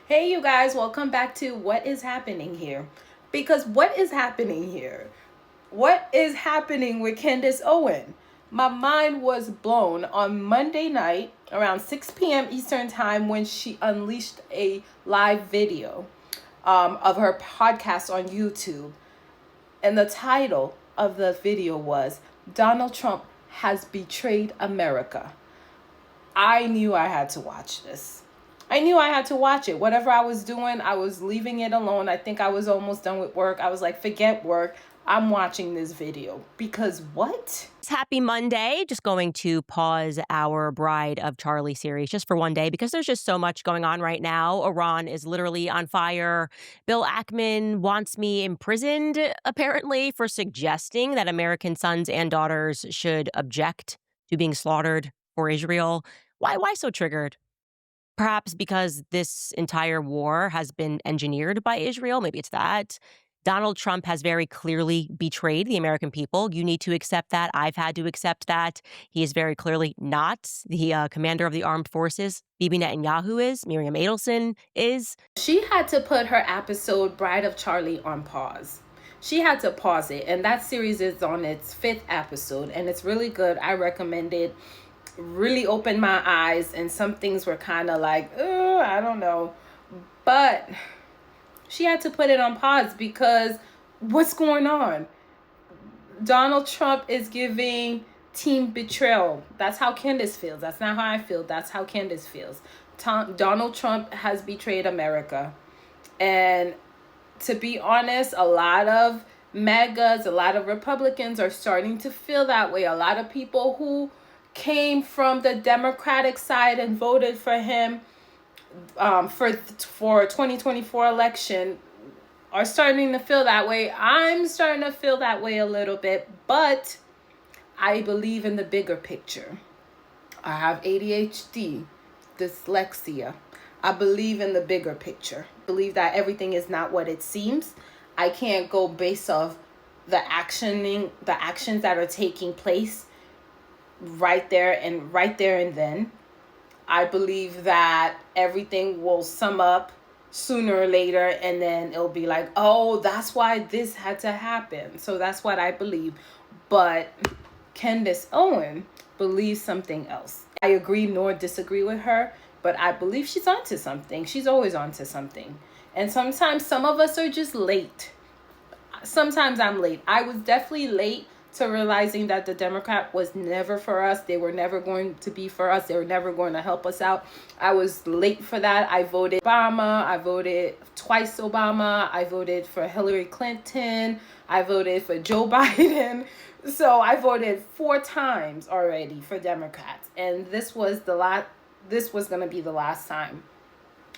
Hey, you guys, welcome back to What is Happening Here? Because what is happening here? What is happening with Candace Owen? My mind was blown on Monday night around 6 p.m. Eastern Time when she unleashed a live video of her podcast on YouTube. And the title of the video was Donald Trump has betrayed America. I knew I had to watch this. I knew I had to watch it. Whatever I was doing, I was leaving it alone. I think I was almost done with work. I was like, forget work. I'm watching this video. Because what? Happy Monday. Just going to pause our Bride of Charlie series just for one day because there's just so much going on right now. Iran is literally on fire. Bill Ackman wants me imprisoned, apparently, for suggesting that American sons and daughters should object to being slaughtered for Israel. Why so triggered? Perhaps because this entire war has been engineered by Israel. Maybe it's that. Donald Trump has very clearly betrayed the American people. You need to accept that. I've had to accept that. He is very clearly not the commander of the armed forces. Bibi Netanyahu is. Miriam Adelson is. She had to put her episode Bride of Charlie on pause. She had to pause it. And that series is on its fifth episode. And it's really good. I recommend it. Really opened my eyes. And some things were kind of like, oh, I don't know. But she had to put it on pause because what's going on? Donald Trump is giving team betrayal. That's how Candace feels. That's not how I feel. That's how Candace feels. Donald Trump has betrayed America. And to be honest, a lot of MAGAs, a lot of Republicans are starting to feel that way. A lot of people who came from the Democratic side and voted for him for 2024 election are starting to feel that way. I'm starting to feel that way a little bit, but I believe in the bigger picture. I have ADHD, dyslexia. I believe in the bigger picture. I believe that everything is not what it seems. I can't go based off the actions that are taking place right there and then. I believe that everything will sum up sooner or later, and then it'll be like, oh, that's why this had to happen. So that's what I believe. But Candace Owen believes something else. I agree nor disagree with her, but I believe she's onto something. She's always onto something. And sometimes some of us are just late. Sometimes I'm late. I was definitely late to realizing that the Democrat was never for us. They were never going to be for us. They were never going to help us out. I was late for that. I voted Obama. I voted twice Obama. I voted for Hillary Clinton. I voted for Joe Biden. So I voted 4 times already for Democrats. And this was going to be the last time.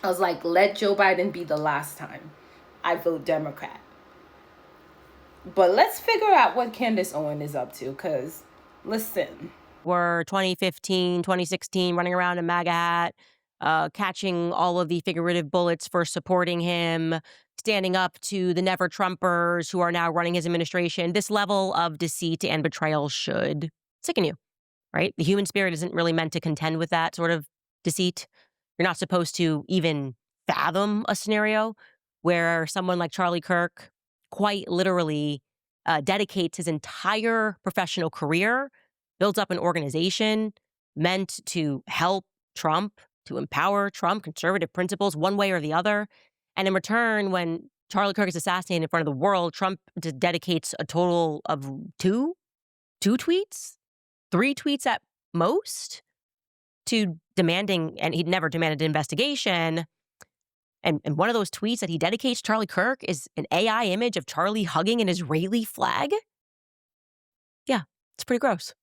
I was like, let Joe Biden be the last time I vote Democrat. But let's figure out what Candace Owen is up to, because, listen. We're 2015, 2016, running around in MAGA hat, catching all of the figurative bullets for supporting him, standing up to the never Trumpers who are now running his administration. This level of deceit and betrayal should sicken you, right? The human spirit isn't really meant to contend with that sort of deceit. You're not supposed to even fathom a scenario where someone like Charlie Kirk quite literally dedicates his entire professional career, builds up an organization meant to help Trump, to empower Trump, conservative principles, one way or the other. And in return, when Charlie Kirk is assassinated in front of the world, Trump dedicates a total of two tweets, 3 tweets at most, to demanding, and he'd never demanded an investigation. And one of those tweets that he dedicates to Charlie Kirk is an AI image of Charlie hugging an Israeli flag. Yeah, it's pretty gross.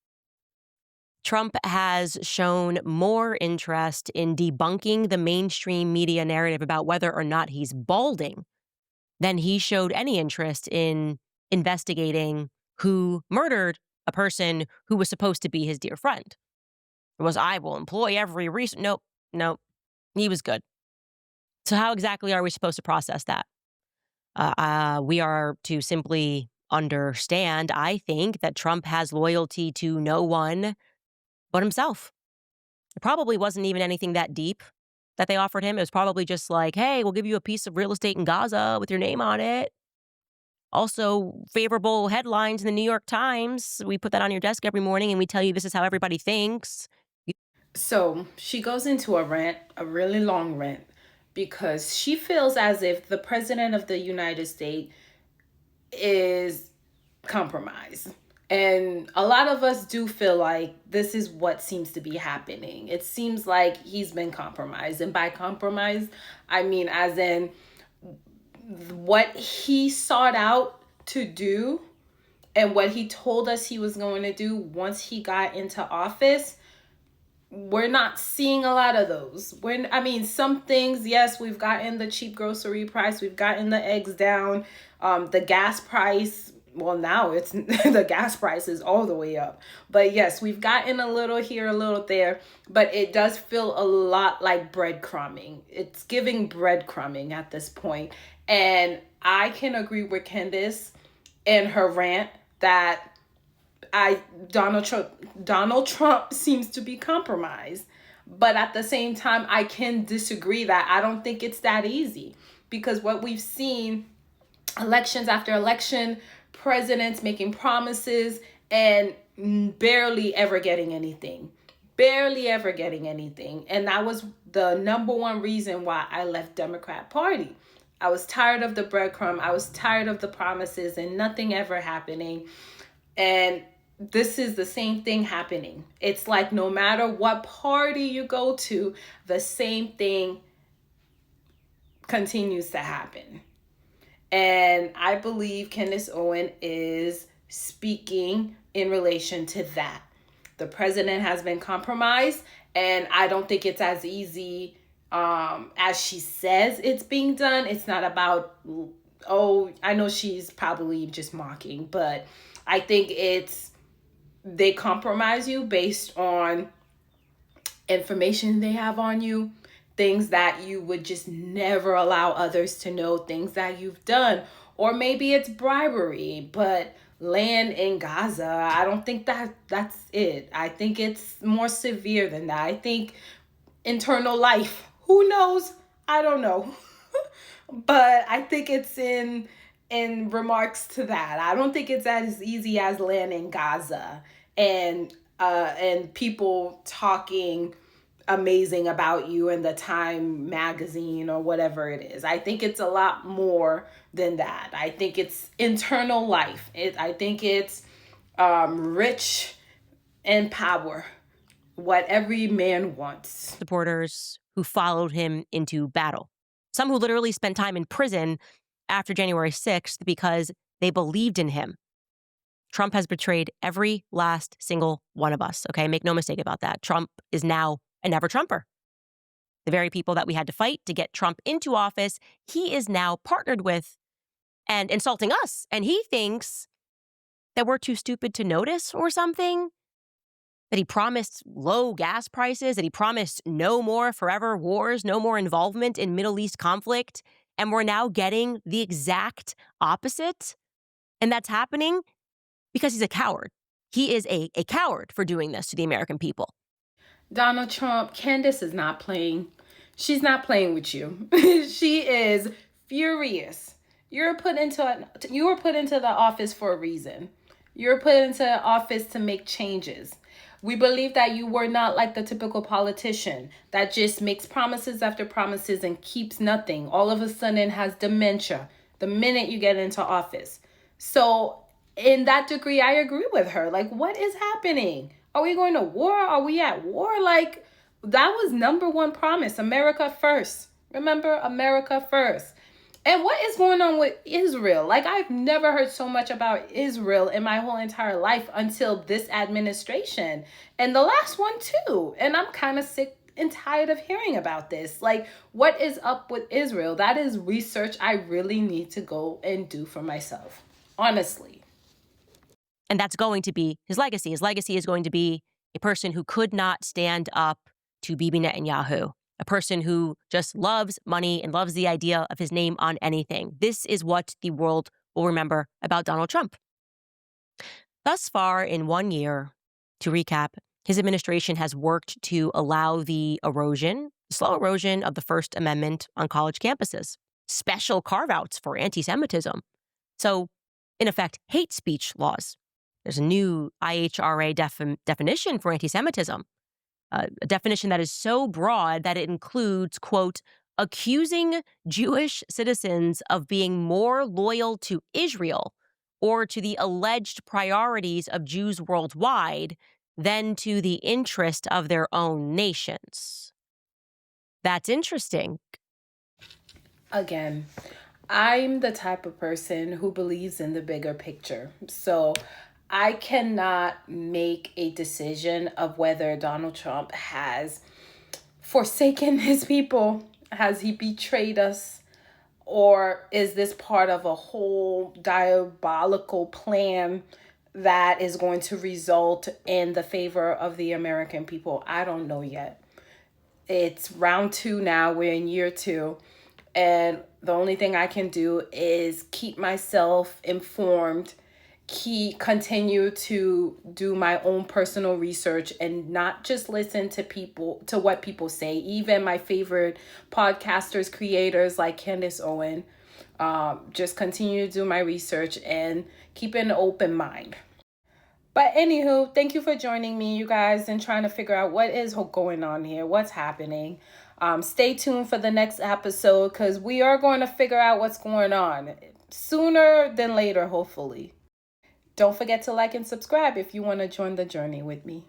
Trump has shown more interest in debunking the mainstream media narrative about whether or not he's balding than he showed any interest in investigating who murdered a person who was supposed to be his dear friend. It was, I will employ every reason. Nope. He was good. So how exactly are we supposed to process that? We are to simply understand, I think, that Trump has loyalty to no one but himself. It probably wasn't even anything that deep. that they offered him. It was probably just like, hey, we'll give you a piece of real estate in Gaza with your name on it. Also, favorable headlines in the New York Times. We put that on your desk every morning and we tell you this is how everybody thinks. So she goes into a rant, a really long rant, because she feels as if the president of the United States is compromised. And a lot of us do feel like this is what seems to be happening. It seems like he's been compromised. And by compromise, I mean as in what he sought out to do and what he told us he was going to do once he got into office. We're not seeing a lot of those. Some things, yes, we've gotten the cheap grocery price, we've gotten the eggs down, the gas price. Well, now it's the gas price is all the way up. But yes, we've gotten a little here, a little there, but it does feel a lot like breadcrumbing. It's giving breadcrumbing at this point. And I can agree with Candace and her rant that Donald Trump seems to be compromised. But at the same time, I can disagree that I don't think it's that easy, because what we've seen elections after election, presidents making promises and barely ever getting anything. Barely ever getting anything. And that was the number one reason why I left Democrat Party. I was tired of the breadcrumb. I was tired of the promises and nothing ever happening. And this is the same thing happening. It's like no matter what party you go to, the same thing continues to happen. And I believe Candace Owen is speaking in relation to that. The president has been compromised, and I don't think it's as easy as she says it's being done. It's not about, I know she's probably just mocking, but I think they compromise you based on information they have on you, things that you would just never allow others to know, things that you've done. Or maybe it's bribery, but land in Gaza, I don't think that's it. I think it's more severe than that. I think internal life, who knows? I don't know. But I think it's in remarks to that. I don't think it's as easy as land in Gaza and people talking amazing about you in the Time magazine or whatever it is. I think it's a lot more than that. I think it's internal life. I think it's rich and power, what every man wants. Supporters who followed him into battle. Some who literally spent time in prison after January 6th because they believed in him. Trump has betrayed every last single one of us, okay? Make no mistake about that. Trump is now a never-Trumper. The very people that we had to fight to get Trump into office, he is now partnered with and insulting us. And he thinks that we're too stupid to notice or something. That he promised low gas prices, that he promised no more forever wars, no more involvement in Middle East conflict. And we're now getting the exact opposite. And that's happening because he's a coward. He is a coward for doing this to the American people. Donald Trump, Candace is not playing. She's not playing with you. She is furious. You were put into the office for a reason. You're put into office to make changes. We believe that you were not like the typical politician that just makes promises after promises and keeps nothing. All of a sudden has dementia the minute you get into office. So in that degree, I agree with her. Like, what is happening? Are we going to war? Are we at war? Like, that was number one promise. America first. Remember, America first. And what is going on with Israel? Like, I've never heard so much about Israel in my whole entire life until this administration. And the last one, too. And I'm kind of sick and tired of hearing about this. Like, what is up with Israel? That is research I really need to go and do for myself. Honestly. And that's going to be his legacy. His legacy is going to be a person who could not stand up to Bibi Netanyahu, a person who just loves money and loves the idea of his name on anything. This is what the world will remember about Donald Trump. Thus far, in 1 year, to recap, his administration has worked to allow the erosion, slow erosion of the First Amendment on college campuses, special carve-outs for anti-Semitism. So, in effect, hate speech laws. There's a new IHRA definition for anti-Semitism, a definition that is so broad that it includes, quote, accusing Jewish citizens of being more loyal to Israel or to the alleged priorities of Jews worldwide than to the interest of their own nations. That's interesting. Again, I'm the type of person who believes in the bigger picture. So I cannot make a decision of whether Donald Trump has forsaken his people. Has he betrayed us? Or is this part of a whole diabolical plan that is going to result in the favor of the American people? I don't know yet. It's round 2 now. We're in year 2. And the only thing I can do is keep myself informed, continue to do my own personal research and not just listen to what people say. Even my favorite podcasters, creators like Candace Owen, just continue to do my research and keep an open mind. But anywho, thank you for joining me, you guys, and trying to figure out what is going on here, what's happening. Stay tuned for the next episode because we are going to figure out what's going on sooner than later, hopefully. Don't forget to like and subscribe if you want to join the journey with me.